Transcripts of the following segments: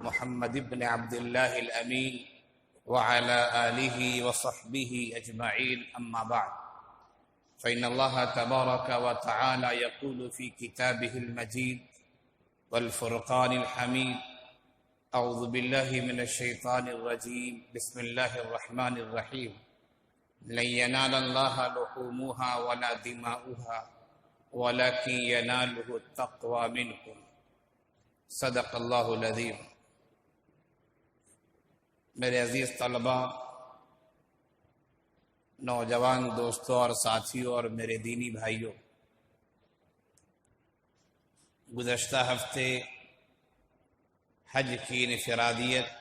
محمد بن عبد الله الأمين وعلى آله وصحبه أجمعين، أما بعد، فإن الله تبارك وتعالى يقول في كتابه المجيد والفرقان الحميد: أعوذ بالله من الشيطان الرجيم، بسم الله الرحمن الرحيم، لن ينال الله لحومها ولا دماؤها ولكن يناله التقوى منكم، صدق اللہ العظیم۔ میرے عزیز طلباء، نوجوان دوستوں اور ساتھیوں اور میرے دینی بھائیوں، گزشتہ ہفتے حج کی انفرادیت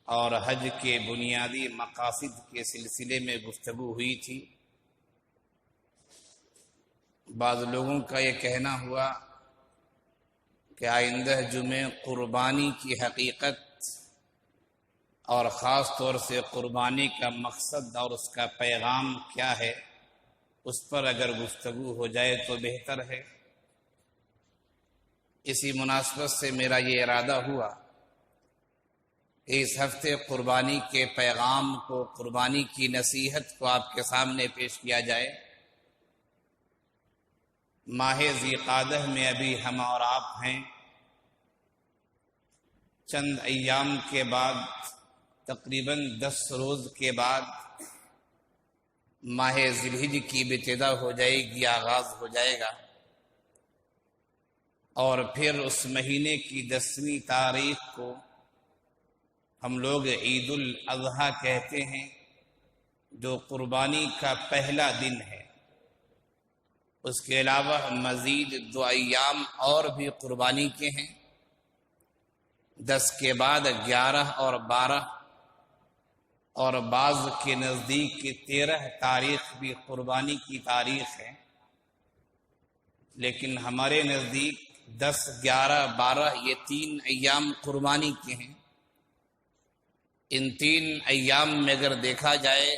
اور حج کے بنیادی مقاصد کے سلسلے میں گفتگو ہوئی تھی۔ بعض لوگوں کا یہ کہنا ہوا کہ آئندہ جمعے قربانی کی حقیقت اور خاص طور سے قربانی کا مقصد اور اس کا پیغام کیا ہے، اس پر اگر گفتگو ہو جائے تو بہتر ہے۔ اسی مناسبت سے میرا یہ ارادہ ہوا کہ اس ہفتے قربانی کے پیغام کو، قربانی کی نصیحت کو آپ کے سامنے پیش کیا جائے۔ ماہ ذی قعدہ میں ابھی ہم اور آپ ہیں، چند ایام کے بعد، تقریباً 10 روز کے بعد ماہ ذی الحجہ کی ابتدا ہو جائے گی، آغاز ہو جائے گا، اور پھر اس مہینے کی 10ویں تاریخ کو ہم لوگ عید الاضحیٰ کہتے ہیں، جو قربانی کا پہلا دن ہے۔ اس کے علاوہ مزید 2 ایام اور بھی قربانی کے ہیں، 10 کے بعد 11 اور 12، اور بعض کے نزدیک 13 تاریخ بھی قربانی کی تاریخ ہے، لیکن ہمارے نزدیک 10، 11، 12 یہ 3 ایام قربانی کے ہیں۔ ان 3 ایام میں اگر دیکھا جائے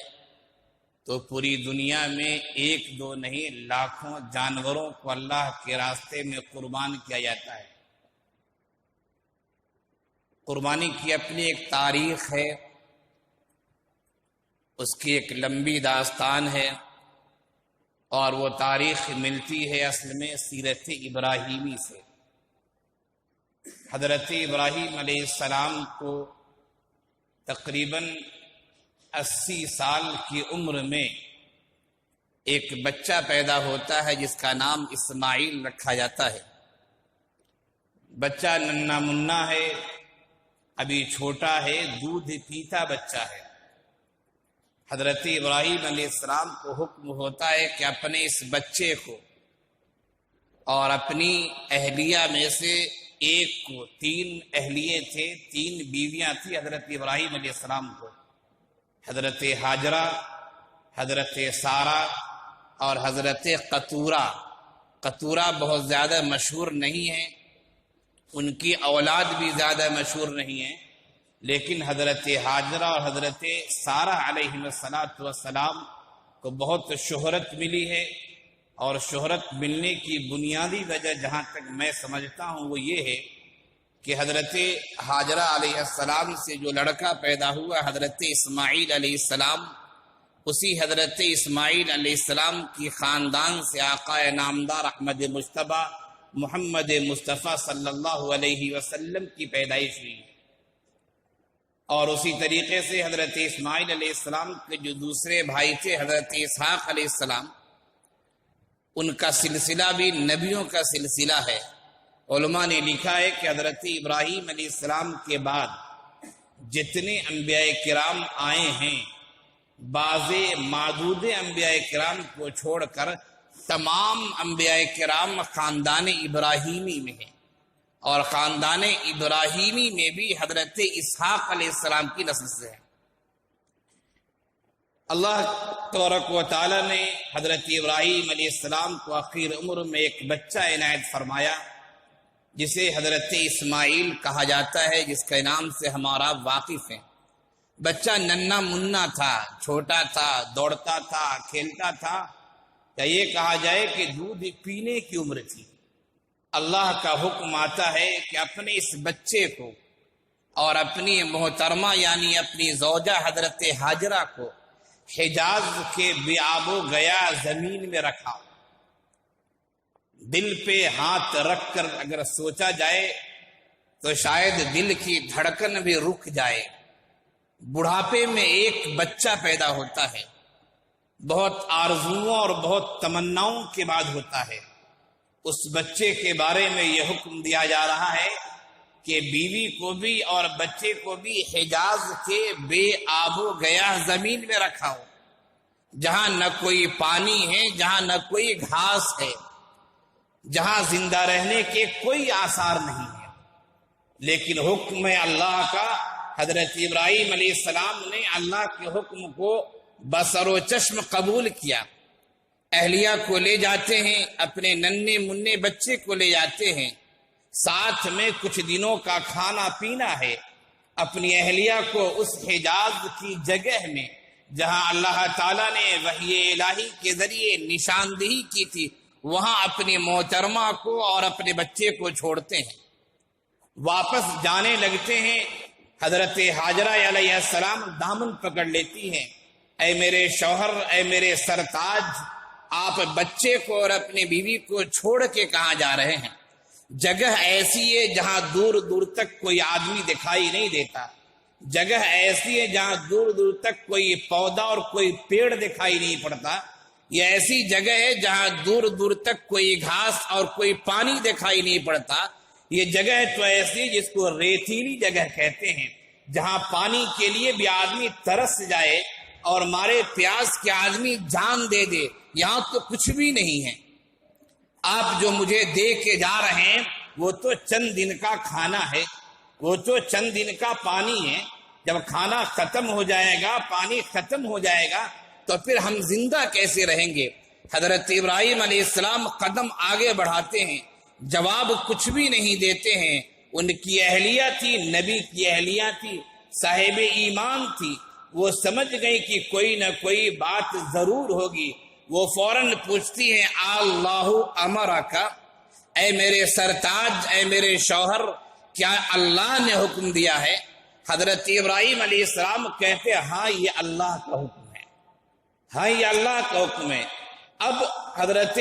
تو پوری دنیا میں 1، 2 نہیں، لاکھوں جانوروں کو اللہ کے راستے میں قربان کیا جاتا ہے۔ قربانی کی اپنی ایک تاریخ ہے، اس کی ایک لمبی داستان ہے، اور وہ تاریخ ملتی ہے اصل میں سیرت ابراہیمی سے۔ حضرت ابراہیم علیہ السلام کو تقریباً 80 سال کی عمر میں ایک بچہ پیدا ہوتا ہے جس کا نام اسماعیل رکھا جاتا ہے۔ بچہ ننھا منا ہے، ابھی چھوٹا ہے، دودھ پیتا بچہ ہے۔ حضرت ابراہیم علیہ السلام کو حکم ہوتا ہے کہ اپنے اس بچے کو اور اپنی اہلیہ میں سے ایک کو، 3 اہلیے تھے، 3 بیویاں تھیں حضرت ابراہیم علیہ السلام کو، حضرت ہاجرہ، حضرت سارہ اور حضرت قطورہ۔ قطورہ بہت زیادہ مشہور نہیں ہے، ان کی اولاد بھی زیادہ مشہور نہیں ہے، لیکن حضرت ہاجرہ اور حضرت سارہ علیہ السلام کو بہت شہرت ملی ہے، اور شہرت ملنے کی بنیادی وجہ جہاں تک میں سمجھتا ہوں وہ یہ ہے کہ حضرت ہاجرہ علیہ السلام سے جو لڑکا پیدا ہوا حضرت اسماعیل علیہ السلام، اسی حضرت اسماعیل علیہ السلام کی خاندان سے آقا نامدار احمد مجتبی محمد مصطفیٰ صلی اللہ علیہ وسلم کی پیدائش ہوئی، اور اسی طریقے سے حضرت اسماعیل علیہ السلام کے جو دوسرے بھائی تھے حضرت اسحاق علیہ السلام، ان کا سلسلہ بھی نبیوں کا سلسلہ ہے۔ علماء نے لکھا ہے کہ حضرت ابراہیم علیہ السلام کے بعد جتنے انبیاء کرام آئے ہیں، بعض معدود انبیاء کرام کو چھوڑ کر تمام انبیاء کرام خاندان ابراہیمی میں ہیں، اور خاندان ابراہیمی میں بھی حضرت اسحاق علیہ السلام کی نسل سے ہے۔ اللہ تبارک و تعالی نے حضرت ابراہیم علیہ السلام کو آخر عمر میں ایک بچہ عنایت فرمایا، جسے حضرت اسماعیل کہا جاتا ہے، جس کے نام سے ہمارا واقف ہیں۔ بچہ ننھا منا تھا، چھوٹا تھا، دوڑتا تھا، کھیلتا تھا، یا یہ کہا جائے کہ دودھ پینے کی عمر تھی۔ اللہ کا حکم آتا ہے کہ اپنے اس بچے کو اور اپنی محترمہ یعنی اپنی زوجہ حضرت ہاجرہ کو حجاز کے بے آب و گیا زمین میں رکھا۔ دل پہ ہاتھ رکھ کر اگر سوچا جائے تو شاید دل کی دھڑکن بھی رک جائے۔ بڑھاپے میں ایک بچہ پیدا ہوتا ہے، بہت آرزوؤں اور بہت تمناؤں کے بعد ہوتا ہے۔ اس بچے کے بارے میں یہ حکم دیا جا رہا ہے کہ بیوی کو بھی اور بچے کو بھی حجاز کے بے آب و گیا زمین میں رکھا ہو، جہاں نہ کوئی پانی ہے، جہاں نہ کوئی گھاس ہے، جہاں زندہ رہنے کے کوئی آثار نہیں ہے۔ لیکن حکم اللہ کا، حضرت ابراہیم علیہ السلام نے اللہ کے حکم کو بصر و چشم قبول کیا۔ اہلیہ کو لے جاتے ہیں، اپنے ننھے منھے بچے کو لے جاتے ہیں، ساتھ میں کچھ دنوں کا کھانا پینا ہے۔ اپنی اہلیہ کو اس حجاز کی جگہ میں جہاں اللہ تعالیٰ نے وحی الہی کے ذریعے نشاندہی کی تھی، وہاں اپنی محترمہ کو اور اپنے بچے کو چھوڑتے ہیں۔ واپس جانے لگتے ہیں، حضرت ہاجرہ علیہ السلام دامن پکڑ لیتی ہیں۔ اے میرے شوہر، اے میرے سرتاج، آپ بچے کو اور اپنی بیوی کو چھوڑ کے کہاں جا رہے ہیں؟ جگہ ایسی ہے جہاں دور دور تک کوئی آدمی دکھائی نہیں دیتا، جگہ ایسی ہے جہاں دور دور تک کوئی پودا اور کوئی پیڑ دکھائی نہیں پڑتا، یہ ایسی جگہ ہے جہاں دور دور تک کوئی گھاس اور کوئی پانی دکھائی نہیں پڑتا۔ یہ جگہ تو ایسی جس کو ریتیلی جگہ کہتے ہیں، جہاں پانی کے لیے بھی آدمی ترس جائے اور مارے پیاس کے آدمی جان دے دے، یہاں تو کچھ بھی نہیں ہے۔ آپ جو مجھے دے کے جا رہے ہیں وہ تو چند دن کا کھانا ہے، وہ تو چند دن کا پانی ہے۔ جب کھانا ختم ہو جائے گا، پانی ختم ہو جائے گا، تو پھر ہم زندہ کیسے رہیں گے؟ حضرت ابراہیم علیہ السلام قدم آگے بڑھاتے ہیں، جواب کچھ بھی نہیں دیتے ہیں۔ ان کی اہلیہ تھی، نبی کی اہلیہ تھی، صاحب ایمان تھی، وہ سمجھ گئی کہ کوئی نہ کوئی بات ضرور ہوگی۔ وہ فوراً پوچھتی ہیں، اللہ امرک، اے میرے سرتاج، اے میرے شوہر، کیا اللہ نے حکم دیا ہے؟ حضرت ابراہیم علیہ السلام کہتے ہیں، ہاں یہ اللہ کا حکم ہے، ہاں یہ اللہ کا حکم ہے۔ اب حضرت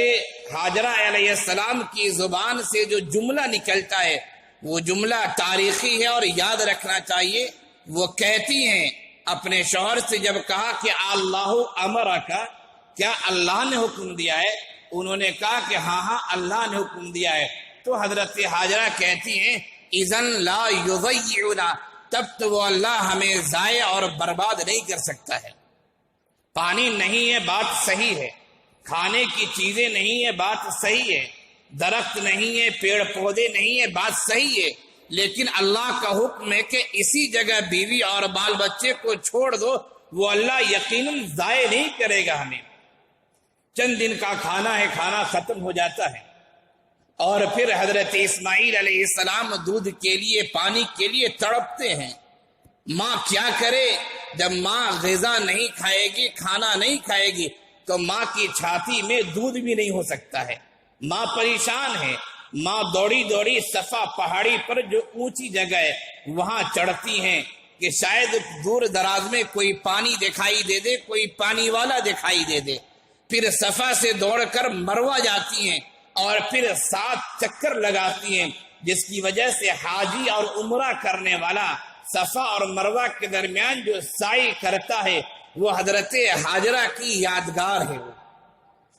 ہاجرہ علیہ السلام کی زبان سے جو جملہ نکلتا ہے وہ جملہ تاریخی ہے اور یاد رکھنا چاہیے۔ وہ کہتی ہیں اپنے شوہر سے، جب کہا کہ اللہ امرک، کیا اللہ نے حکم دیا ہے؟ انہوں نے کہا کہ ہاں ہاں اللہ نے حکم دیا ہے۔ تو حضرت ہاجرہ کہتی ہیں، اذن لا یضیعنا، تب تو وہ اللہ ہمیں ضائع اور برباد نہیں کر سکتا ہے۔ پانی نہیں ہے، بات صحیح ہے، کھانے کی چیزیں نہیں ہے، بات صحیح ہے، درخت نہیں ہے، پیڑ پودے نہیں ہے، بات صحیح ہے، لیکن اللہ کا حکم ہے کہ اسی جگہ بیوی اور بال بچے کو چھوڑ دو، وہ اللہ یقیناً ضائع نہیں کرے گا ہمیں۔ چند دن کا کھانا ہے، کھانا ختم ہو جاتا ہے، اور پھر حضرت اسماعیل علیہ السلام دودھ کے لیے، پانی کے لیے تڑپتے ہیں۔ ماں کیا کرے؟ جب ماں غذا نہیں کھائے گی، کھانا نہیں کھائے گی، تو ماں کی چھاتی میں دودھ بھی نہیں ہو سکتا ہے۔ ماں پریشان ہے، ماں دوڑی دوڑی صفا پہاڑی پر جو اونچی جگہ ہے وہاں چڑھتی ہیں کہ شاید دور دراز میں کوئی پانی دکھائی دے دے، کوئی پانی والا دکھائی دے دے۔ پھر صفا سے دوڑ کر مروہ جاتی ہیں اور پھر 7 چکر لگاتی ہیں، جس کی وجہ سے حاجی اور عمرہ کرنے والا صفا اور مروہ کے درمیان جو سعی کرتا ہے وہ حضرت ہاجرہ کی یادگار ہے۔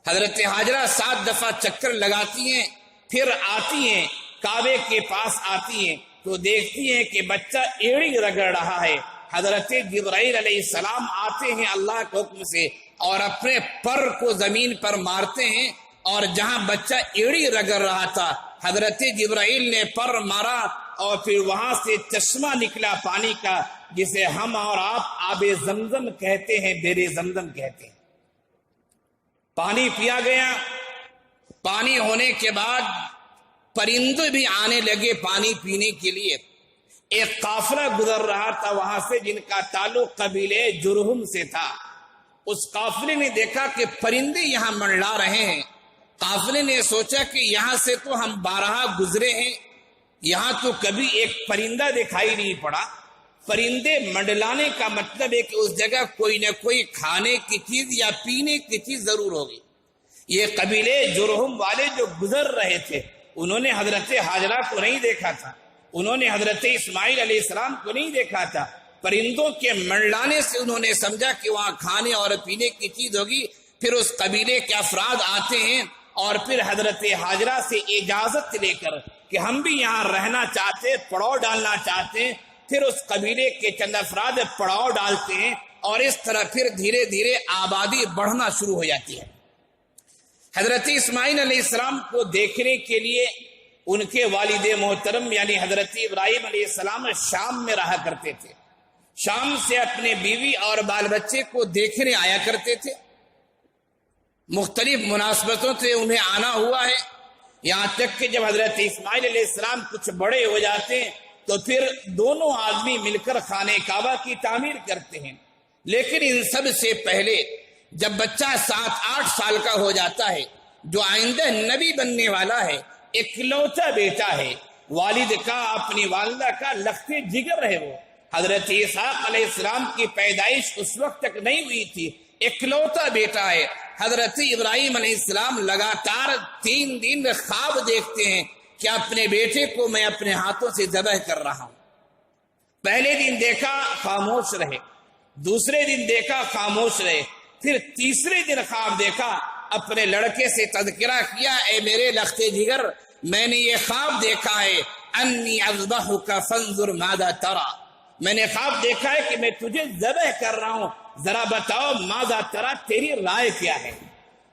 حضرت ہاجرہ 7 دفعہ چکر لگاتی ہیں، پھر آتی ہیں، کعبے کے پاس آتی ہیں تو دیکھتی ہیں کہ بچہ ایڑی رگڑ رہا ہے۔ حضرت جبرائیل علیہ السلام آتے ہیں اللہ کے حکم سے اور اپنے پر کو زمین پر مارتے ہیں، اور جہاں بچہ ایڑی رگڑ رہا تھا حضرت جبرائیل نے پر مارا اور پھر وہاں سے چشمہ نکلا پانی کا، جسے ہم اور آپ آب زمزم کہتے ہیں، بیر زمزم کہتے ہیں۔ پانی پیا گیا۔ پانی ہونے کے بعد پرندے بھی آنے لگے پانی پینے کے لیے۔ ایک قافلہ گزر رہا تھا وہاں سے جن کا تعلق قبیلے جرہم سے تھا۔ اس قافلے نے دیکھا کہ پرندے یہاں منڈلا رہے ہیں۔ قافلے نے سوچا کہ یہاں سے تو ہم بارہا گزرے ہیں، یہاں تو کبھی ایک پرندہ دکھائی نہیں پڑا۔ پرندے منڈلانے کا مطلب ہے کہ اس جگہ کوئی نہ کوئی کھانے کی چیز یا پینے کی چیز ضرور ہوگی۔ یہ قبیلے جرہم والے جو گزر رہے تھے انہوں نے حضرت ہاجرہ کو نہیں دیکھا تھا، انہوں نے حضرت اسماعیل علیہ السلام کو نہیں دیکھا تھا۔ پرندوں کے منڈلانے سے انہوں نے سمجھا کہ وہاں کھانے اور پینے کی چیز ہوگی۔ پھر اس قبیلے کے افراد آتے ہیں اور پھر حضرت ہاجرہ سے اجازت لے کر کہ ہم بھی یہاں رہنا چاہتے، پڑاؤ ڈالنا چاہتے ہیں۔ پھر اس قبیلے کے چند افراد پڑاؤ ڈالتے ہیں اور اس طرح پھر دھیرے دھیرے آبادی بڑھنا شروع ہو جاتی ہے۔ حضرت اسماعیل علیہ السلام کو دیکھنے کے لیے ان کے والد محترم یعنی حضرت ابراہیم علیہ السلام شام میں رہا کرتے تھے، شام سے اپنے بیوی اور بال بچے کو دیکھنے آیا کرتے تھے۔ مختلف مناسبتوں سے انہیں آنا ہوا ہے، یہاں تک کہ جب حضرت اسماعیل علیہ السلام کچھ بڑے ہو جاتے ہیں تو پھر دونوں آدمی مل کر خانہ کعبہ کی تعمیر کرتے ہیں۔ لیکن ان سب سے پہلے جب بچہ 7-8 سال کا ہو جاتا ہے، جو آئندہ نبی بننے والا ہے، اکلوتا بیٹا ہے، والد کا اپنی والدہ کا لخت جگر ہے، وہ حضرت اسحاق علیہ السلام کی پیدائش اس وقت تک نہیں ہوئی تھی، اکلوتا بیٹا ہے۔ حضرت ابراہیم علیہ السلام لگاتار 3 دن خواب دیکھتے ہیں کہ اپنے بیٹے کو میں اپنے ہاتھوں سے ذبح کر رہا ہوں۔ پہلے دن دیکھا خاموش رہے، دوسرے دن دیکھا خاموش رہے، پھر تیسرے دن خواب دیکھا، اپنے لڑکے سے تذکرہ کیا، اے میرے لخت جگر، میں نے یہ خواب دیکھا ہے، انی اذبحک فانظر ماذا تری، میں نے خواب دیکھا ہے کہ میں تجھے ذبح کر رہا ہوں، ذرا بتاؤ ماذا تری، تیری رائے کیا ہے،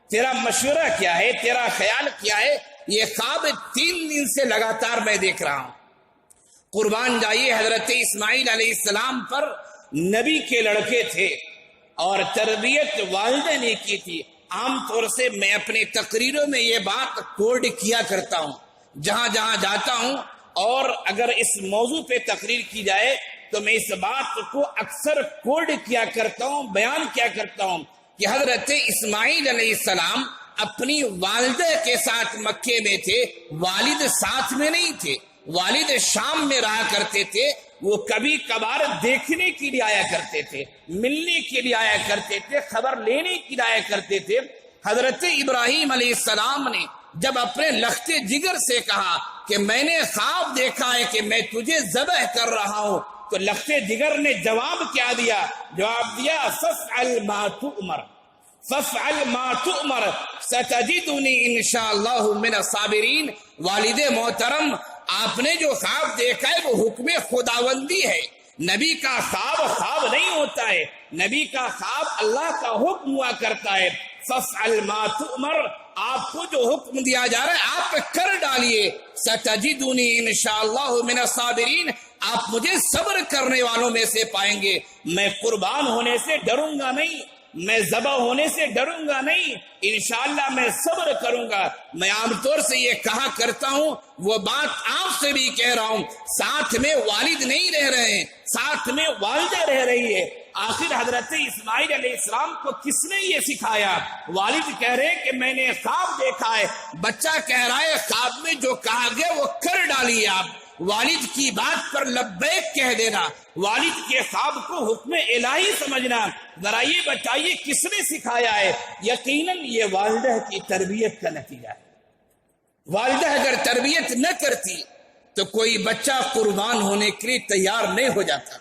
تیرا مشورہ کیا ہے، تیرا خیال کیا ہے۔ یہ خواب 3 دن سے لگاتار میں دیکھ رہا ہوں۔ قربان جائیے حضرت اسماعیل علیہ السلام پر نبی کے لڑکے تھے اور تربیت والدہ نے کی تھی۔ عام طور سے میں اپنی تقریروں میں یہ بات کوڈ کیا کرتا ہوں، جہاں جہاں جاتا ہوں، اور اگر اس موضوع پہ تقریر کی جائے تو میں اس بات کو اکثر کوڈ کیا کرتا ہوں، بیان کیا کرتا ہوں کہ حضرت اسماعیل علیہ السلام اپنی والدہ کے ساتھ مکے میں تھے، والد ساتھ میں نہیں تھے، والد شام میں رہا کرتے تھے، وہ کبھی کبھار دیکھنے کے لیے آیا کرتے تھے، ملنے کے لیے آیا کرتے تھے، خبر لینے کے لیے آیا کرتے تھے۔ حضرت ابراہیم علیہ السلام نے جب اپنے لخت جگر سے کہا کہ میں نے خواب دیکھا ہے کہ میں تجھے ذبح کر رہا ہوں، تو لخت جگر نے جواب کیا دیا؟ جواب دیا فافعل ما تؤمر، فافعل ما تؤمر ستجدنی انشاءاللہ من الصابرین۔ والد محترم، آپ نے جو خواب دیکھا ہے وہ حکم خداوندی ہے، نبی کا خواب نہیں ہوتا ہے، نبی کا خواب اللہ کا حکم ہوا کرتا ہے۔ فافعل ما تؤمر، آپ کو جو حکم دیا جا رہا ہے آپ کر ڈالیے، ستجدنی انشاءاللہ من الصابرین، آپ مجھے صبر کرنے والوں میں سے پائیں گے۔ میں قربان ہونے سے ڈروں گا نہیں، میں ذبح ہونے سے ڈروں گا نہیں، انشاءاللہ میں صبر کروں گا۔ میں عام طور سے یہ کہا کرتا ہوں، وہ بات آپ سے بھی کہہ رہا ہوں، ساتھ میں والد نہیں رہ رہے ہیں، ساتھ میں والدہ رہ رہی ہے۔ آخر حضرت اسماعیل علیہ السلام کو کس نے یہ سکھایا؟ والد کہہ رہے کہ میں نے خواب دیکھا ہے، بچہ کہہ رہا ہے خواب میں جو کہا گیا وہ کر ڈالیے آپ، والد کی بات پر لبیک کہہ دینا، والد کے خواب کو حکم الہی سمجھنا۔ ذرا یہ بتائیے کس نے سکھایا ہے؟ یقیناً یہ والدہ کی تربیت کا نتیجہ ہے۔ والدہ اگر تربیت نہ کرتی تو کوئی بچہ قربان ہونے کے لیے تیار نہیں ہو جاتا۔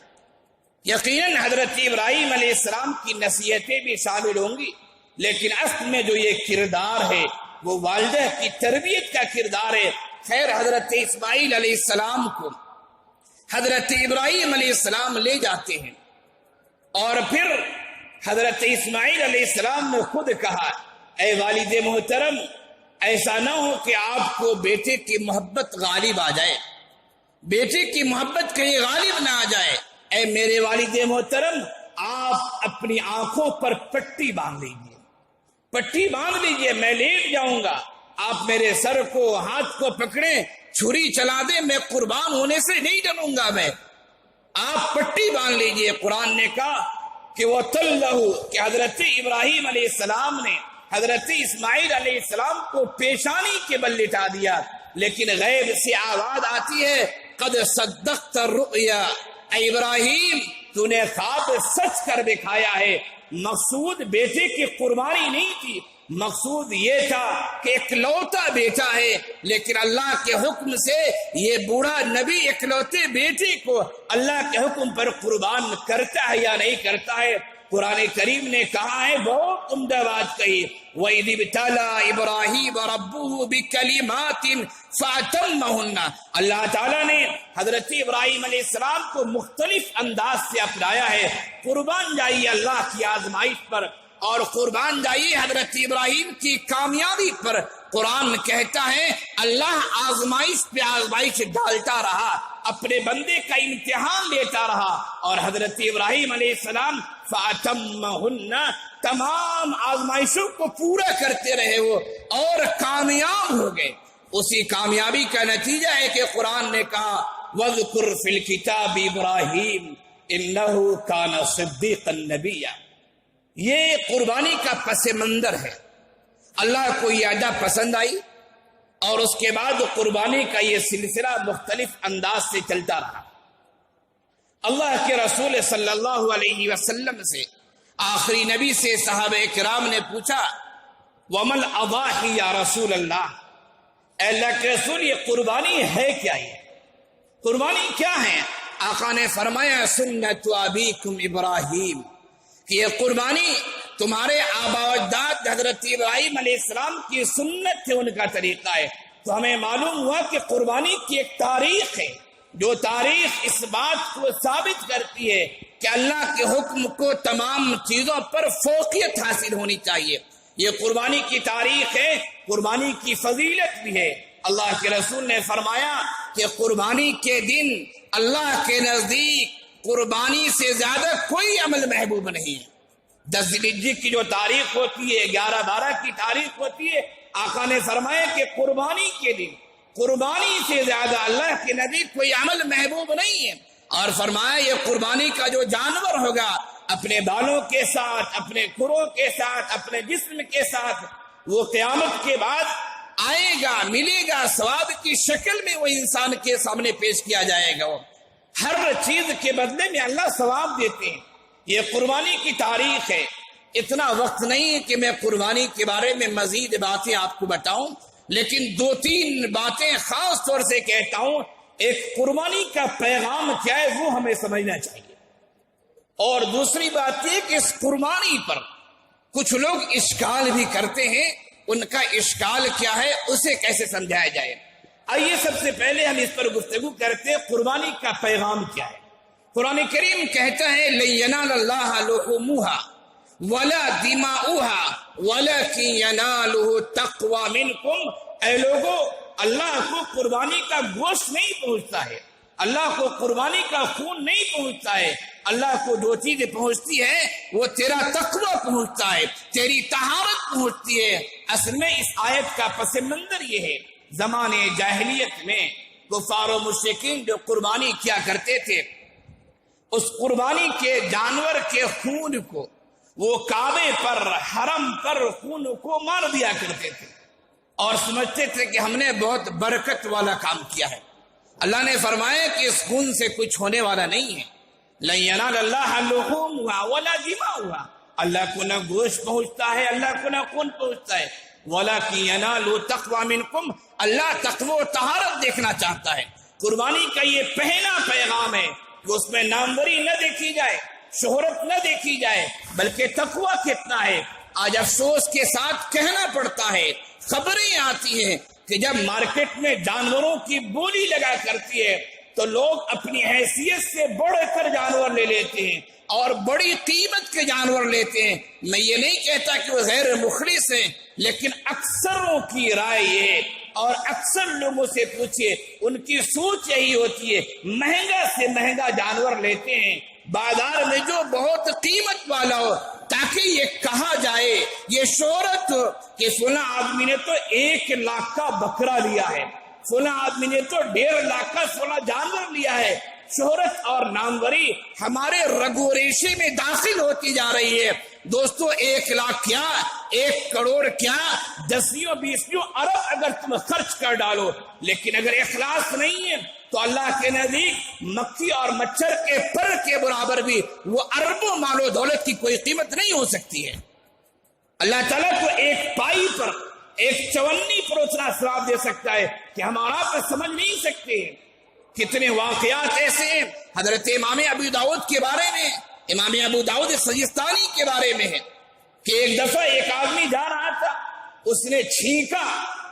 یقیناً حضرت ابراہیم علیہ السلام کی نصیحتیں بھی شامل ہوں گی، لیکن اصل میں جو یہ کردار ہے وہ والدہ کی تربیت کا کردار ہے۔ خیر، حضرت اسماعیل علیہ السلام کو حضرت ابراہیم علیہ السلام لے جاتے ہیں، اور پھر حضرت اسماعیل علیہ السلام نے خود کہا، اے والد محترم، ایسا نہ ہو کہ آپ کو بیٹے کی محبت غالب آ جائے، بیٹے کی محبت کہیں غالب نہ آ جائے۔ اے میرے والد محترم، آپ اپنی آنکھوں پر پٹی باندھ لیجیے، پٹی باندھ لیجیے، میں لیٹ جاؤں گا، آپ میرے سر کو ہاتھ کو پکڑیں، چھری چلا دیں، میں قربان ہونے سے نہیں ڈروں گا، میں آپ پٹی باندھ لیجیے۔ قرآن نے کہا کہ وہ کہ حضرت ابراہیم علیہ السلام نے حضرت اسماعیل علیہ السلام کو پیشانی کے بل لٹا دیا، لیکن غیب سے آواز آتی ہے قد صدقت الرؤیا، اے ابراہیم تو نے خواب سچ کر دکھایا ہے۔ مقصود بیٹے کی قربانی نہیں تھی، مقصود یہ تھا کہ اکلوتا بیٹا ہے، لیکن اللہ کے حکم سے یہ بوڑھا نبی اکلوتے بیٹے کو اللہ کے حکم پر قربان کرتا ہے یا نہیں کرتا ہے۔ قرآن کریم نے کہا ہے، بہت عمدہ بات کہی، وَإِذِ ابْتَلَىٰ إِبْرَاهِيمَ رَبُّهُ بِكَلِمَاتٍ فَأَتَمَّهُنَّ، اللہ تعالیٰ نے حضرت ابراہیم علیہ السلام کو مختلف انداز سے اپنایا ہے۔ قربان جائیے اللہ کی آزمائش پر، اور قربان جائیے حضرت ابراہیم کی کامیابی پر۔ قرآن کہتا ہے اللہ آزمائش پہ آزمائش ڈالتا رہا، اپنے بندے کا امتحان لیتا رہا، اور حضرت ابراہیم علیہ السلام فَأَتَمَّهُنَّ، تمام آزمائشوں کو پورا کرتے رہے وہ اور کامیاب ہو گئے۔ اسی کامیابی کا نتیجہ ہے کہ قرآن نے کہا وَاذْكُرْ فِي الْكِتَابِ إِبْرَاهِيمَ إِنَّهُ كَانَ صِدِّيقًا نَبِيًّا۔ یہ قربانی کا پس منظر ہے۔ اللہ کو یہ ادا پسند آئی، اور اس کے بعد قربانی کا یہ سلسلہ مختلف انداز سے چلتا رہا۔ اللہ کے رسول صلی اللہ علیہ وسلم سے، آخری نبی سے صحابہ کرام نے پوچھا وَمَا الْأَضَاحِي یا رسول اللہ، اے اللہ کے رسول یہ قربانی ہے کیا؟ یہ قربانی کیا ہے؟ آقا نے فرمایا سنت ابیکم ابراہیم، کہ یہ قربانی تمہارے آبا و اجداد حضرت ابراہیم علیہ السلام کی سنت ہے، ان کا طریقہ ہے۔ تو ہمیں معلوم ہوا کہ قربانی کی ایک تاریخ ہے، جو تاریخ اس بات کو ثابت کرتی ہے کہ اللہ کے حکم کو تمام چیزوں پر فوقیت حاصل ہونی چاہیے۔ یہ قربانی کی تاریخ ہے، قربانی کی فضیلت بھی ہے۔ اللہ کے رسول نے فرمایا کہ قربانی کے دن اللہ کے نزدیک قربانی سے زیادہ کوئی عمل محبوب نہیں ہے۔ 10 ذی الحجہ کی جو تاریخ ہوتی ہے، 11-12 کی تاریخ ہوتی ہے، آقا نے فرمایا کہ قربانی کے دن قربانی سے زیادہ اللہ کے نزدیک کوئی عمل محبوب نہیں ہے، اور فرمایا یہ قربانی کا جو جانور ہوگا اپنے بالوں کے ساتھ، اپنے کھروں کے ساتھ، اپنے جسم کے ساتھ، وہ قیامت کے بعد آئے گا، ملے گا، ثواب کی شکل میں وہ انسان کے سامنے پیش کیا جائے گا۔ ہر چیز کے بدلے میں اللہ ثواب دیتے ہیں۔ یہ قربانی کی تاریخ ہے۔ اتنا وقت نہیں ہے کہ میں قربانی کے بارے میں مزید باتیں آپ کو بتاؤں، لیکن 2-3 باتیں خاص طور سے کہتا ہوں۔ ایک قربانی کا پیغام کیا ہے وہ ہمیں سمجھنا چاہیے، اور دوسری بات یہ کہ اس قربانی پر کچھ لوگ اشکال بھی کرتے ہیں، ان کا اشکال کیا ہے، اسے کیسے سمجھایا جائے۔ آئیے سب سے پہلے ہم اس پر گفتگو کرتے ہیں قربانی کا پیغام کیا ہے۔ قرآن کریم کہتا ہے لَن يَنَالَ اللَّهَ لُحُومُهَا وَلَا دِمَاؤُهَا وَلَكِن يَنَالُهُ التَّقْوَى مِنكُمْ، اے لوگو اللہ کو قربانی کا گوشت نہیں پہنچتا ہے، اللہ کو قربانی کا خون نہیں پہنچتا ہے، اللہ کو جو چیزیں پہنچتی ہے وہ تیرا تقوی پہنچتا ہے، تیری طہارت پہنچتی ہے۔ اصل میں اس آیت کا پس منظر یہ ہے، زمانے جاہلیت میں کفار و مشرکین جو قربانی کیا کرتے تھے، اس قربانی کے جانور کے خون کو وہ کعبے پر، حرم پر خون کو مار دیا کرتے تھے، اور سمجھتے تھے کہ ہم نے بہت برکت والا کام کیا ہے۔ اللہ نے فرمایا کہ اس خون سے کچھ ہونے والا نہیں ہے۔ لَن يَنَالَ اللَّهَ لُحُومُهَا وَلَا دِمَاؤُهَا، اللہ کو نہ گوشت پہنچتا ہے، اللہ کو نہ خون پہنچتا ہے۔ وَلَكِن يَنَالُهُ التَّقْوَى مِنكُمْ، اللہ تقوی و طہارت دیکھنا چاہتا ہے۔ قربانی کا یہ پہلا پیغام ہے کہ اس میں ناموری نہ دیکھی جائے، شہرت نہ دیکھی جائے، بلکہ تقوی کتنا ہے۔ آج افسوس کے ساتھ کہنا پڑتا ہے، خبریں آتی ہیں کہ جب مارکیٹ میں جانوروں کی بولی لگا کرتی ہے تو لوگ اپنی حیثیت سے بڑھ کر جانور لے لیتے ہیں اور بڑی قیمت کے جانور لیتے ہیں۔ میں یہ نہیں کہتا کہ وہ غیر مخلص ہیں، لیکن اکثروں کی رائے یہ، اور اکثر لوگوں سے پوچھئے ان کی سوچ یہی ہوتی ہے، مہنگا سے مہنگا جانور لیتے ہیں بازار میں جو بہت قیمت والا ہو، تاکہ یہ کہا جائے، یہ شہرت کہ فلاں آدمی نے تو 1 لاکھ کا بکرا لیا ہے، فلاں آدمی نے تو 1.5 لاکھ کا فلاں جانور لیا ہے۔ شہرت اور ناموری ہمارے رگ و ریشے میں داخل ہوتی جا رہی ہے، دوستو 1 لاکھ کیا 1 کروڑ کیا 10 20 ارب اگر تم خرچ کر ڈالو، لیکن اگر اخلاص نہیں ہے تو اللہ کے نزدیک مکھی اور مچھر کے پر کے برابر بھی وہ اربوں مال و دولت کی کوئی قیمت نہیں ہو سکتی ہے۔ اللہ تعالیٰ کو ایک پائی پر، ایک چونی پر اتنا ثواب دے سکتا ہے کہ ہم اور آپ سمجھ نہیں سکتے۔ کتنے واقعات ایسے ہیں حضرت امام ابو داؤد کے بارے میں، امام ابو داؤد سجستانی کے بارے میں ہے کہ ایک دفعہ ایک آدمی جا رہا تھا، اس نے چھینکا،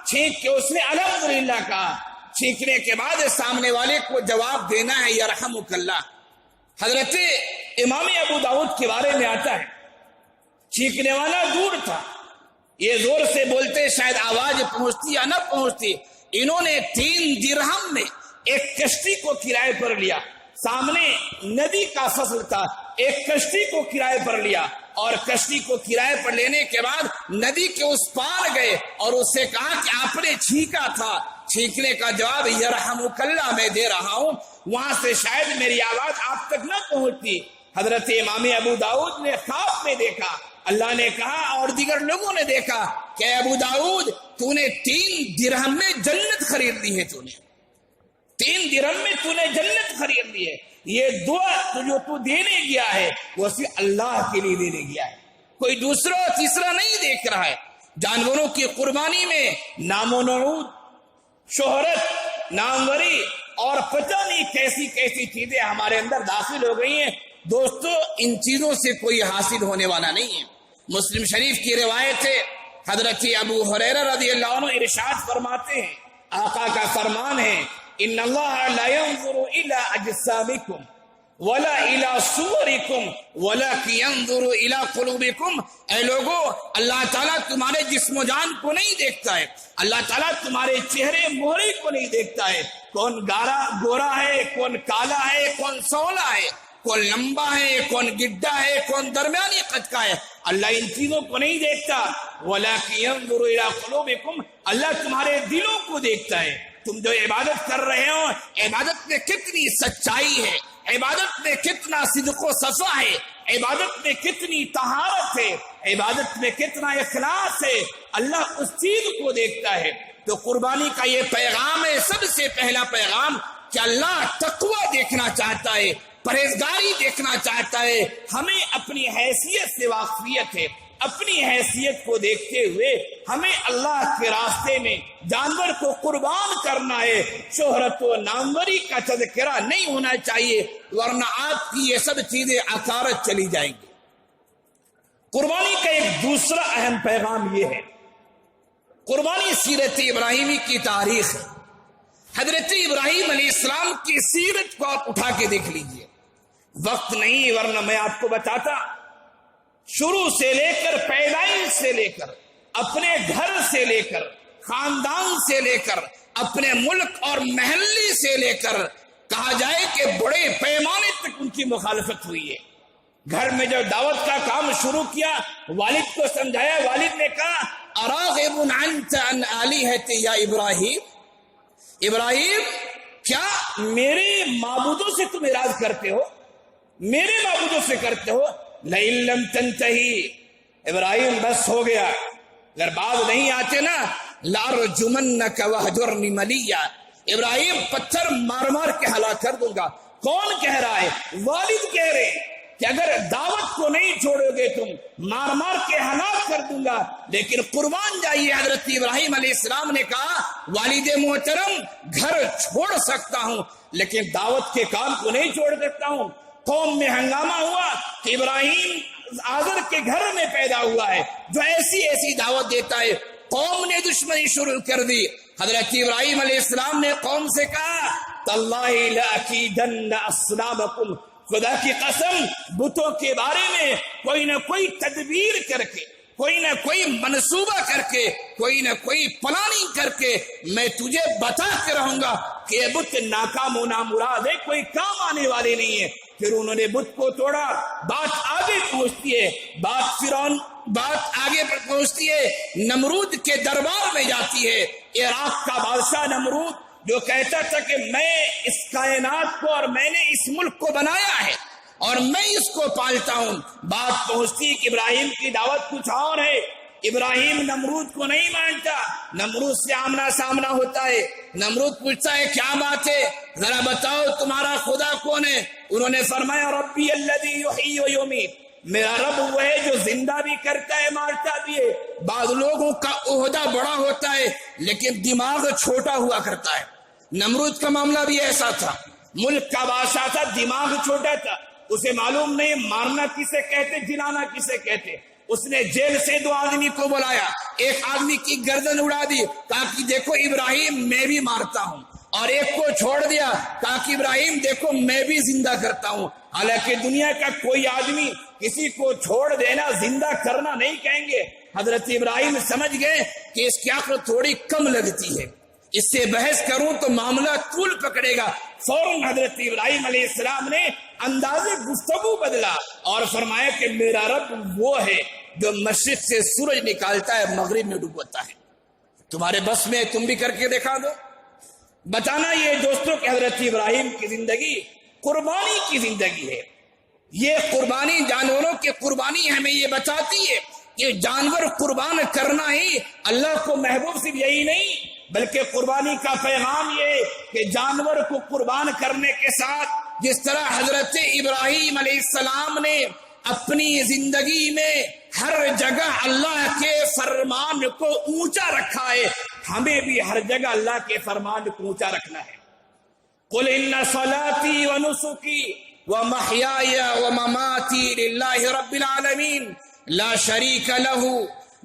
چھینک کے اس نے الحمدللہ کہا، چھینکنے کے بعد سامنے والے کو جواب دینا ہے یرحمک اللہ۔ حضرت امام ابو داؤد کے بارے میں آتا ہے چھینکنے والا دور تھا، یہ زور سے بولتے شاید آواز پہنچتی یا نہ پہنچتی، انہوں نے 3 درہم میں ایک کشتی کو کرائے پر لیا، سامنے ندی کا فصل تھا، ایک کشتی کو کرائے پر لیا اور کشتی کو کرائے پر لینے کے بعد ندی کے اس پار گئے اور اس سے کہا کہ آپ نے چھینکا تھا، چھینکنے کا جواب یرحمک اللہ میں دے رہا ہوں، وہاں سے شاید میری آواز آپ تک نہ پہنچتی۔ حضرت امام ابو داؤد نے خواب میں دیکھا، اللہ نے کہا اور دیگر لوگوں نے دیکھا کہ ابو داؤد تو نے 3 درہم میں جنت خرید لی ہے، تو نے 3 درہم میں تو نے جنت خرید لی ہے۔ یہ دعا جو تو دینے گیا ہے وہ صرف اللہ کے لیے دینے گیا ہے، کوئی دوسرا تیسرا نہیں دیکھ رہا ہے۔ جانوروں کی قربانی میں نام و نعود، شہرت، ناموری اور پتہ نہیں کیسی کیسی چیزیں ہمارے اندر داخل ہو گئی ہیں۔ دوستو ان چیزوں سے کوئی حاصل ہونے والا نہیں ہے۔ مسلم شریف کی روایت ہے، حضرت ابو ہریرہ رضی اللہ عنہ ارشاد فرماتے ہیں، آقا کا فرمان ہے، ان اللہ لا ينظر الى اجسامکم ولا الى صورکم ولکن ينظر الى قلوبکم۔ اے لوگو، اللہ تعالیٰ تمہارے جسم و جان کو نہیں دیکھتا ہے، اللہ تعالیٰ تمہارے چہرے مہرے کو نہیں دیکھتا ہے، کون گورا ہے، کون کالا ہے، کون سولا ہے، کون لمبا ہے، کون گڈا ہے، کون درمیانی قد کا ہے، اللہ ان چیزوں کو نہیں دیکھتا۔ وَلَكِنْ يَنْظُرُ إِلَىٰ قُلُوبِكُمْ، اللہ تمہارے دلوں کو دیکھتا ہے۔ تم جو عبادت کر رہے ہو، عبادت میں کتنی سچائی ہے، عبادت میں کتنا صدق و صفا ہے، عبادت میں کتنی طہارت ہے، عبادت میں کتنا اخلاص ہے، اللہ اس چیز کو دیکھتا ہے۔ تو قربانی کا یہ پیغام ہے، سب سے پہلا پیغام کہ اللہ تقوی دیکھنا چاہتا ہے، پرہیزگاری دیکھنا چاہتا ہے۔ ہمیں اپنی حیثیت سے واقفیت ہے، اپنی حیثیت کو دیکھتے ہوئے ہمیں اللہ کے راستے میں جانور کو قربان کرنا ہے۔ شہرت و ناموری کا تذکرہ نہیں ہونا چاہیے، ورنہ آپ کی یہ سب چیزیں عکارت چلی جائیں گی۔ قربانی کا ایک دوسرا اہم پیغام یہ ہے، قربانی سیرت ابراہیمی کی تاریخ ہے۔ حضرت ابراہیم علیہ السلام کی سیرت کو آپ اٹھا کے دیکھ لیجئے، وقت نہیں ورنہ میں آپ کو بتاتا، شروع سے لے کر، پیدائش سے لے کر، اپنے گھر سے لے کر، خاندان سے لے کر، اپنے ملک اور محلے سے لے کر، کہا جائے کہ بڑے پیمانے تک ان کی مخالفت ہوئی ہے۔ گھر میں جب دعوت کا کام شروع کیا، والد کو سمجھایا، والد نے کہا اراغب انت عن آلہتی یا ابراہیم، ابراہیم کیا میرے معبودوں سے تم اعراض کرتے ہو، میرے معبودوں سے کرتے ہو؟ لئن لم تنتہی، ابراہیم بس ہو گیا، اگر باز نہیں آتے نا، لارجمنک وہجرنی ملیا، ابراہیم پتھر مار مار کے ہلاک کر دوں گا۔ کون کہہ رہا ہے؟ والد کہہ رہے کہ اگر دعوت کو نہیں چھوڑو گے تم، مار مار کے ہلاک کر دوں گا۔ لیکن قربان جائیے، حضرت ابراہیم علیہ السلام نے کہا والد محترم گھر چھوڑ سکتا ہوں لیکن دعوت کے کام کو نہیں چھوڑ سکتا ہوں۔ قوم میں ہنگامہ ہوا کہ ابراہیم آزر کے گھر میں پیدا ہوا ہے جو ایسی ایسی دعوت دیتا ہے، قوم نے دشمنی شروع کر دی۔ حضرت ابراہیم علیہ السلام نے قوم سے کہا تاللہ لأکیدن اصنامکم، خدا کی قسم بتوں کے بارے میں کوئی نہ کوئی تدبیر کر کے، کوئی نہ کوئی منصوبہ کر کے، کوئی نہ کوئی پلاننگ کر کے میں تجھے بتا کے رہوں گا کہ یہ بت ناکام و نامراد ہے، کوئی کام آنے والے نہیں ہے۔ پھر انہوں نے بت کو توڑا، بات آگے پہنچتی ہے، بات آگے پر پہنچتی ہے، نمرود کے دربار میں جاتی ہے۔ عراق کا بادشاہ نمرود جو کہتا تھا کہ میں اس کائنات کو اور میں نے اس ملک کو بنایا ہے، اور میں اس کو پالتا ہوں۔ بات پہنچتی کہ ابراہیم کی دعوت کچھ اور ہے۔ ابراہیم نمرود کو نہیں مانتا، نمرود سے آمنا سامنا ہوتا ہے۔ نمرود پوچھتا ہے کیا بات ہے، ذرا بتاؤ تمہارا خدا کون ہے؟ انہوں نے فرمایا ربی الذی یحیی و یمیت، میرا رب وہ ہے جو زندہ بھی کرتا ہے مارتا بھی ہے۔ بعض لوگوں کا عہدہ بڑا ہوتا ہے لیکن دماغ چھوٹا ہوا کرتا ہے۔ نمرود کا معاملہ بھی ایسا تھا، ملک کا بادشاہ تھا، دماغ چھوٹا تھا، اسے معلوم نہیں مارنا کسے کہتے، جلانا کسے کہتے۔ اس نے جیل سے 2 آدمی کو بلایا، ایک آدمی کی گردن اڑا دی تاکہ دیکھو ابراہیم میں بھی مارتا ہوں، اور ایک کو چھوڑ دیا تاکہ ابراہیم دیکھو میں بھی زندہ کرتا ہوں۔ حالانکہ دنیا کا کوئی آدمی کسی کو چھوڑ دینا زندہ کرنا نہیں کہیں گے۔ حضرت ابراہیم سمجھ گئے کہ اس کی عقل تھوڑی کم لگتی ہے، اس سے بحث کروں تو معاملہ طول پکڑے گا۔ فوراً حضرت ابراہیم علیہ السلام نے انداز گفتگو بدلا اور فرمایا کہ میرا رب وہ ہے جو مشرق سے سورج نکالتا ہے مغرب میں ڈوبوتا ہے۔ تمہارے بس میں تم بھی کر کے دکھا دو۔ بتانا یہ دوستوں کہ حضرت ابراہیم کی زندگی قربانی کی زندگی ہے۔ یہ قربانی، جانوروں کی قربانی ہمیں یہ بتاتی ہے کہ جانور قربان کرنا ہی اللہ کو محبوب صرف یہی نہیں، بلکہ قربانی کا پیغام یہ کہ جانور کو قربان کرنے کے ساتھ جس طرح حضرت ابراہیم علیہ السلام نے اپنی زندگی میں ہر جگہ اللہ کے فرمان کو اونچا رکھا ہے، ہمیں بھی ہر جگہ اللہ کے فرمان کو اونچا رکھنا ہے۔ قل ان صلاتی ونسکی ومحیای ومماتی للہ رب العالمین لا شریک لہ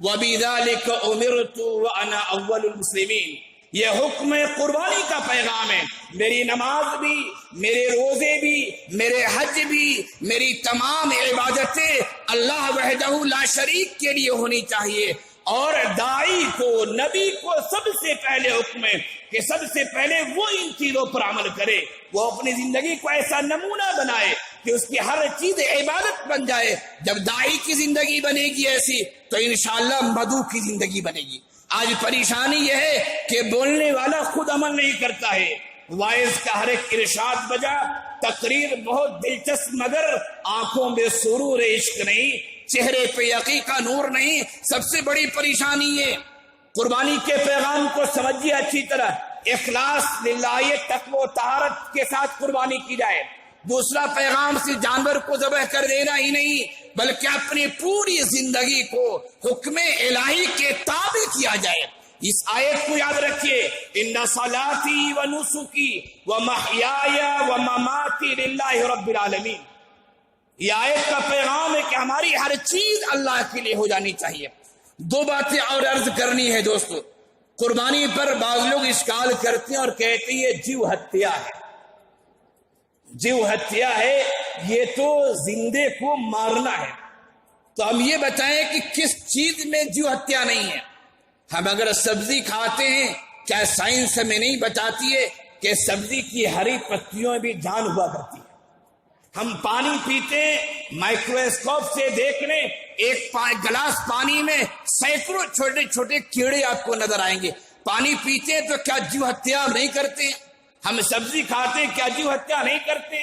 وبذالک امرت وانا اول المسلمین۔ یہ حکم قربانی کا پیغام ہے۔ میری نماز بھی، میرے روزے بھی، میرے حج بھی، میری تمام عبادتیں اللہ وحدہ لا شریک کے لیے ہونی چاہیے۔ اور داعی کو، نبی کو سب سے پہلے حکم ہے کہ سب سے پہلے وہ ان چیزوں پر عمل کرے، وہ اپنی زندگی کو ایسا نمونہ بنائے کہ اس کی ہر چیز عبادت بن جائے۔ جب داعی کی زندگی بنے گی ایسی تو انشاءاللہ مدعو کی زندگی بنے گی۔ آج پریشانی یہ ہے کہ بولنے والا خود عمل نہیں کرتا ہے۔ وائز کا ہر ایک ارشاد بجا، تقریر بہت دلچسپ، مگر آنکھوں میں سرور عشق نہیں، چہرے پہ یقین کا نور نہیں۔ سب سے بڑی پریشانی یہ، قربانی کے پیغام کو سمجھیے اچھی طرح، اخلاص للہ، تقوی و طہارت کے ساتھ قربانی کی جائے۔ دوسرا پیغام صرف جانور کو ذبح کر دینا ہی نہیں، بلکہ اپنی پوری زندگی کو حکم الہی کے تابع کیا جائے۔ اس آیت کو یاد رکھیے، ان صلاتی و نسکی و محیای و مماتی للہ رب العالمین۔ یہ آیت کا پیغام ہے کہ ہماری ہر چیز اللہ کے لیے ہو جانی چاہیے۔ 2 باتیں اور عرض کرنی ہے دوستو۔ قربانی پر بعض لوگ اشکال کرتے ہیں اور کہتے ہیں یہ جیو ہتیا ہے۔ جیو ہتیا ہے، یہ تو زندے کو مارنا ہے۔ تو ہم یہ بتائیں کہ کس چیز میں جیو ہتیا نہیں ہے۔ ہم اگر سبزی کھاتے ہیں، کیا سائنس ہمیں نہیں بتاتی ہے کہ سبزی کی ہری پتیوں میں بھی جان ہوا کرتی ہے؟ ہم پانی پیتے ہیں، مائکروسکوپ سے دیکھ لیں، ایک گلاس پانی میں سینکڑوں چھوٹے چھوٹے کیڑے آپ کو نظر آئیں گے۔ پانی پیتے ہیں تو کیا جیو ہتیا نہیں کرتے؟ ہم سبزی کھاتے ہیں، کیا جیو ہتیا نہیں کرتے؟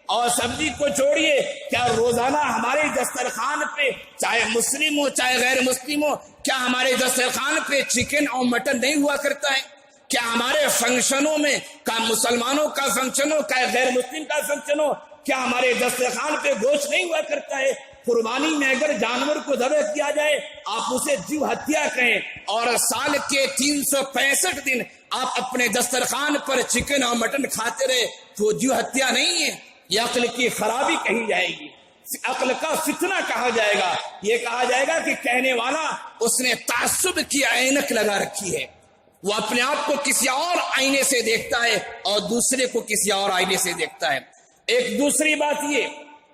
اور سبزی کو چھوڑیے، کیا روزانہ ہمارے دسترخوان پہ، چاہے مسلم ہو چاہے غیر مسلم ہو، کیا ہمارے دسترخوان پہ چکن اور مٹن نہیں ہوا کرتا ہے؟ کیا ہمارے فنکشنوں میں، کا مسلمانوں کا فنکشن ہو چاہے غیر مسلم کا فنکشن ہو، کیا ہمارے دسترخوان پہ گوشت نہیں ہوا کرتا ہے؟ قربانی میں اگر جانور کو ذبح کیا جائے، آپ اسے جیو ہتیا کہیں، اور سال کے 365 دن آپ اپنے دسترخوان پر چکن اور مٹن کھاتے رہے تو جیو ہتیا نہیں ہے، یہ عقل کی خرابی کہی جائے گی، عقل کا فتنہ کہا جائے گا۔ یہ کہا جائے گا کہ کہنے والا اس نے تعصب کی عینک لگا رکھی ہے، وہ اپنے آپ کو کسی اور آئینے سے دیکھتا ہے اور دوسرے کو کسی اور آئینے سے دیکھتا ہے۔ ایک دوسری بات یہ،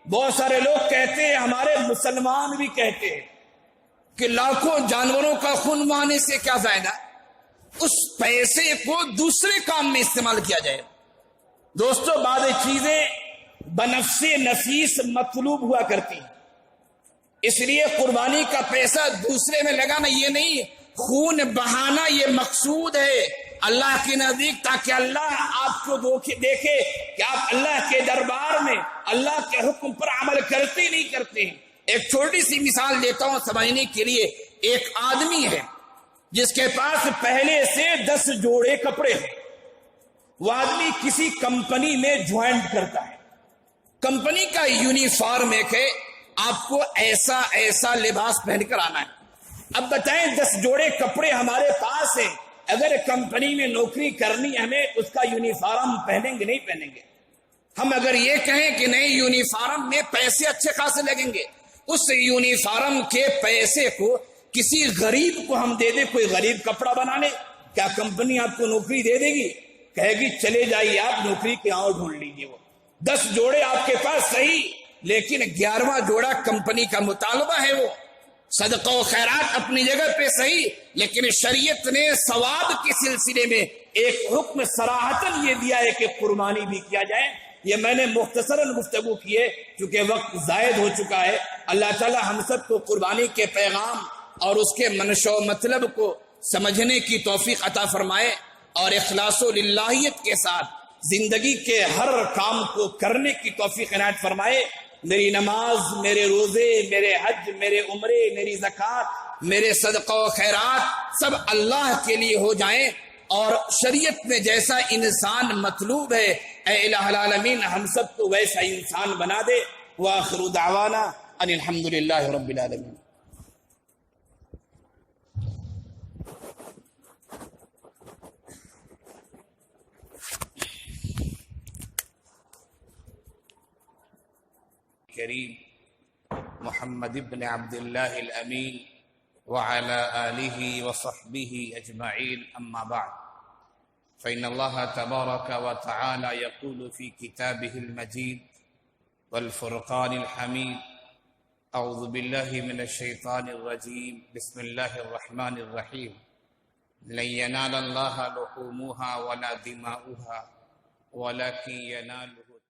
بہت سارے لوگ کہتے ہیں، ہمارے مسلمان بھی کہتے ہیں کہ لاکھوں جانوروں کا خون بہانے سے کیا فائدہ، اس پیسے کو دوسرے کام میں استعمال کیا جائے۔ دوستو، بعض چیزیں بنفس نفیس مطلوب ہوا کرتی ہیں، اس لیے قربانی کا پیسہ دوسرے میں لگانا یہ نہیں، خون بہانا یہ مقصود ہے۔ اللہ کے نزدیک، تاکہ اللہ آپ کو دیکھے کہ آپ اللہ کے دربار میں اللہ کے حکم پر عمل کرتے نہیں کرتے ہیں۔ ایک چھوٹی سی مثال دیتا ہوں سمجھنے کے لیے۔ ایک آدمی ہے جس کے پاس پہلے سے 10 جوڑے کپڑے ہیں۔ وہ آدمی کسی کمپنی میں جوائنٹ کرتا ہے، کمپنی کا یونیفارم ایک ہے، آپ کو ایسا ایسا لباس پہن کر آنا ہے۔ اب بتائیں 10 جوڑے کپڑے ہمارے پاس ہیں، اگر کمپنی میں نوکری کرنی ہمیں اس کا یونیفارم پہنیں گے نہیں پہنیں گے؟ ہم اگر یہ کہیں کہ نہیں یونیفارم میں پیسے اچھے خاصے لگیں گے، اس یونیفارم کے پیسے کو کسی غریب کو ہم دے دیں، کوئی غریب کپڑا بنا لے، کیا کمپنی آپ کو نوکری دے دے گی؟ کہے گی چلے جائیے آپ نوکری کے اور ڈھونڈ لیجیے۔ وہ 10 جوڑے آپ کے پاس صحیح، لیکن 11واں جوڑا کمپنی کا مطالبہ ہے، وہ صدقہ و خیرات اپنی جگہ پہ صحیح، لیکن شریعت نے ثواب کے سلسلے میں ایک حکم صراحتاً یہ دیا ہے کہ قربانی بھی کیا جائے۔ یہ میں نے مختصراً گفتگو کی ہے کیونکہ وقت زائد ہو چکا ہے۔ اللہ تعالی ہم سب کو قربانی کے پیغام اور اس کے منشا و مطلب کو سمجھنے کی توفیق عطا فرمائے، اور اخلاص و للہیت کے ساتھ زندگی کے ہر کام کو کرنے کی توفیق عنایت فرمائے۔ میری نماز، میرے روزے، میرے حج، میرے عمرے، میری زکوٰۃ، میرے صدقہ و خیرات سب اللہ کے لیے ہو جائیں، اور شریعت میں جیسا انسان مطلوب ہے اے الہ العالمین ہم سب کو ویسا انسان بنا دے۔ وآخر دعوانا ان الحمدللہ رب العالمین۔ کریم محمد ابن عبداللہ الامین وعلى آله وصحبه أجمعين، أما بعد، فإن الله تبارك وتعالى يقول في كتابه المجيد والفرقان الحميد: أعوذ بالله من الشيطان الرجيم، بسم الله الرحمن الرحيم، لن ينال الله لحومها ولا دماؤها ولكن ينال